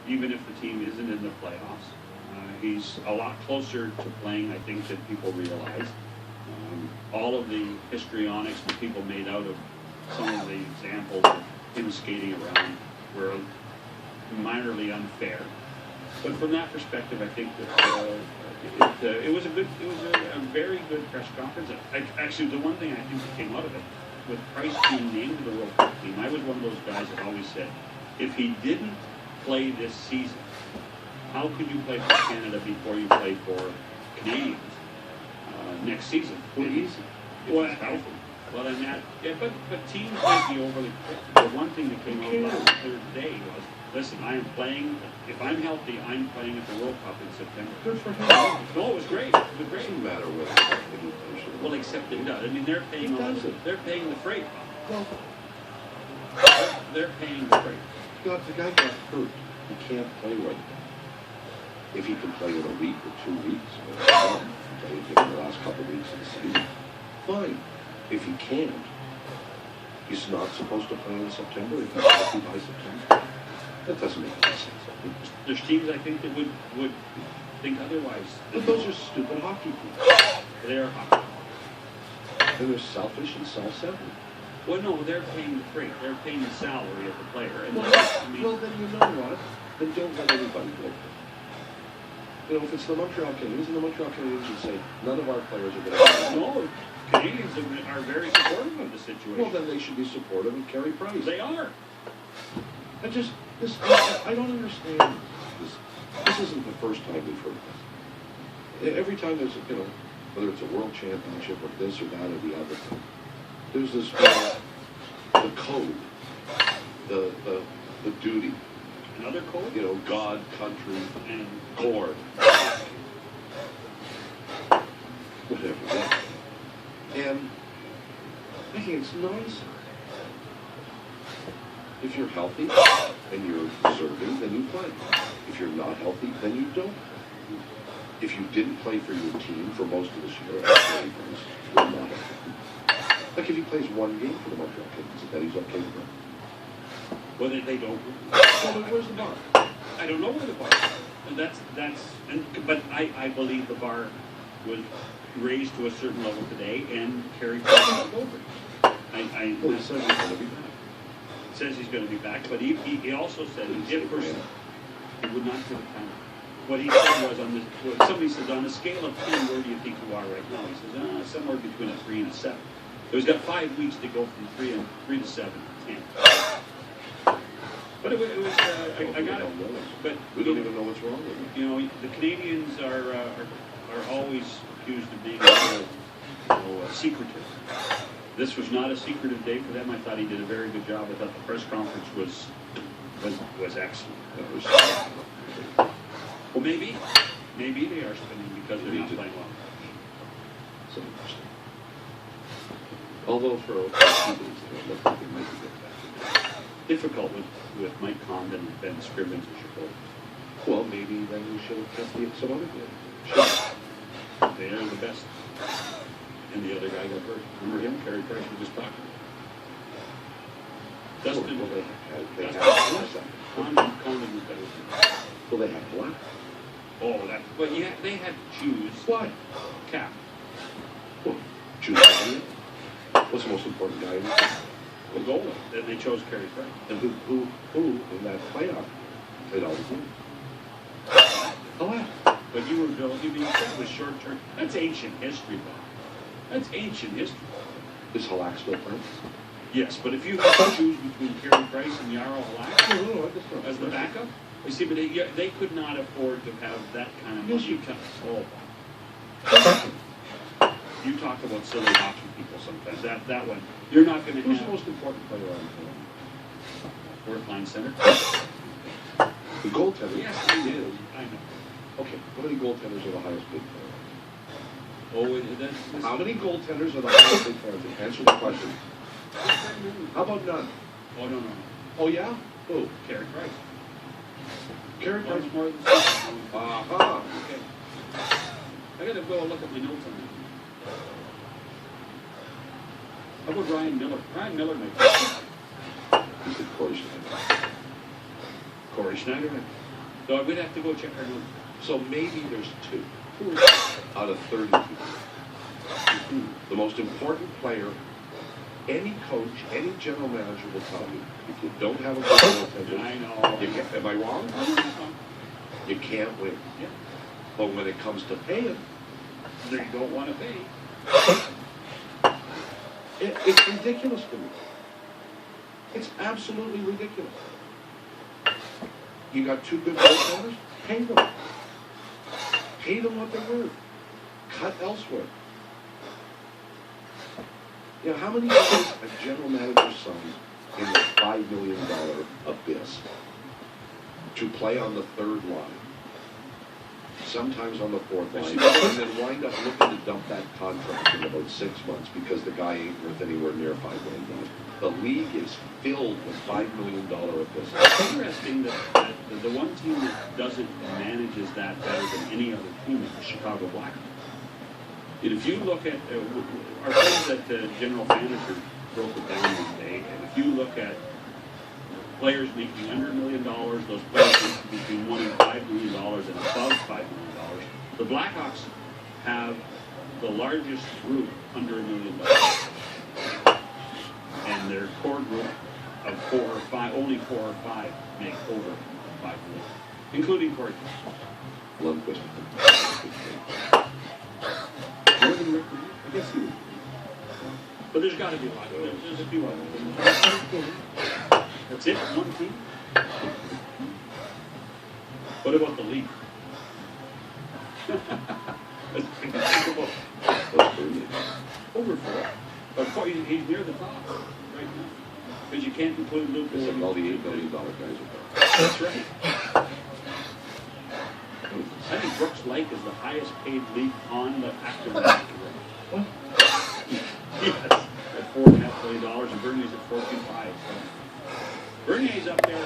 even if the team isn't in the playoffs. He's a lot closer to playing, I think, than people realize. All of the histrionics that people made out of some of the examples of him skating around were minorly unfair. But from that perspective, I think that it was a very good press conference. Actually, the one thing I think that came out of it, with Price being named to the World Cup team, I was one of those guys that always said, if he didn't play this season, how could you play for Canada before you play for Canadians next season? Well, easy. Well, and that, yeah, but teams might be overly quick. The one thing that came out last Thursday was, listen, I am playing, if I'm healthy, I'm playing at the World Cup in September. Good for him. No, it was great. It was great. Doesn't matter what. Well, except it does. I mean, they're paying they're paying the freight. Well, they're paying the freight. the guy got hurt. He can't play right now. If he can play in a week or 2 weeks, or play in the last couple of weeks of the season, fine. If he can't, he's not supposed to play in September if he's healthy by September. That doesn't make any sense. There's teams, I think, that would think otherwise. But those are stupid hockey teams. They are hockey. And they're selfish and self-centered. Well, no, they're paying the freight. They're paying the salary of the player. And Well, then you know what? Then don't let everybody go. You know, if it's the Montreal Canadiens, and the Montreal Canadiens would say, none of our players are going to play. No, Canadians are very supportive of the situation. Well, then they should be supportive of Carey Price. They are. I don't understand this. This isn't the first time we've heard this. Every time there's, whether it's a world championship or this or that or the other thing, there's this, the code, the duty. Another code? God, country, and Gord. Whatever that. And I think it's nonsense. If you're healthy and you're deserving, then you play. If you're not healthy, then you don't. If you didn't play for your team for most of this year, you're not healthy. Like if he plays one game for the Montreal Canadiens, then he's okay with that. Well, they don't. Well, where's the bar? I don't know where the bar is. And but I believe the bar was raised to a certain level today, and Carey Price took over. Well, he said he's going to be back. Says he's going to be back, but he also said if he would not give a time. What he said was somebody says on a scale of 10, where do you think you are right now? He says somewhere between a 3 and a 7. So he's got 5 weeks to go from 3 to 7 to 10. But it was I got it. But we don't even know what's wrong with him. The Canadians are always accused of being secretive. This was not a secretive day for them. I thought he did a very good job. I thought the press conference was excellent. Well, maybe they are spinning because they're not playing well. So interesting. Although for a few days they look like they might be getting back. Difficult with Mike Condon and Ben Scrivens in Chicago. Well, maybe then we should have kept some other guy. They are the best. And the other guy got hurt. Remember him? Carey Price was just talking. Dustin. Well, they had Condon was better. Well, they had Black. Oh, but yeah, they had to choose. Why? Cap. Well, choose Canada. What's the most important guy in the team? The goalie. Then they chose Carey Price. And who in that playoff played all the time? But you said it was short term. That's ancient history, though. That's ancient history. Is Halak still playing? Yes, but if you had to choose between Carey Price and Jarro Halak as the backup, you see, but they could not afford to have that kind of money. You talk about silly hockey people sometimes. That one, you're not going to have. Who's the most important player on the team? Fourth line center. The goaltender. Yes, he is. I know. Okay, how many goaltenders are the highest paid player? How many goaltenders are the highest paid players? Answer the question. How about none? Oh, no. Oh, yeah? Who? Carey Price. Carey Price more than Aha. Okay. I got to go look at my notes on that. How about Ryan Miller? Ryan Miller might be. He said Corey Schneider. Corey Schneider? So we'd have to go check our numbers. So maybe there's 2 out of 30 people. The most important player, any coach, any general manager will tell you, if you don't have a good goaltender, I know. you can't, am I wrong? You can't win. Yeah. But when it comes to paying, They don't want to pay. it's ridiculous to me. It's absolutely ridiculous. You got 2 good goaltenders? Pay them. Pay them what they're worth. Cut elsewhere. You know, how many guys a general manager signs in the $5 million abyss to play on the 3rd line, sometimes on the 4th line, and then wind up looking to dump that contract in about 6 months because the guy ain't worth anywhere near $5 million. The league is filled with $5 million abyss. It's interesting that the one team that doesn't manages that better than any other team is the Chicago Blackhawks. And if you look at our friends at General Manager broke it down one day, and if you look at players making under $1 million, those players making between $1 and $5 million and above $5 million, the Blackhawks have the largest group under $1 million. And their core group of 4 or 5, only 4 or 5 make over $5 million, including Corey. Lundqvist. More than Rick Reed? I guess he would. But there's got to be a lot. There's a few others. That's it? One team? What about the league? Over 4. But he's near the top right now. Because you can't include Lucas. It's like all the $8 million guys are there. That's right. I think Brooks Lake is the highest paid league on the active roster. What? Yes, at $4.5 million, and Bernier's at $14.5. So Bernier's up there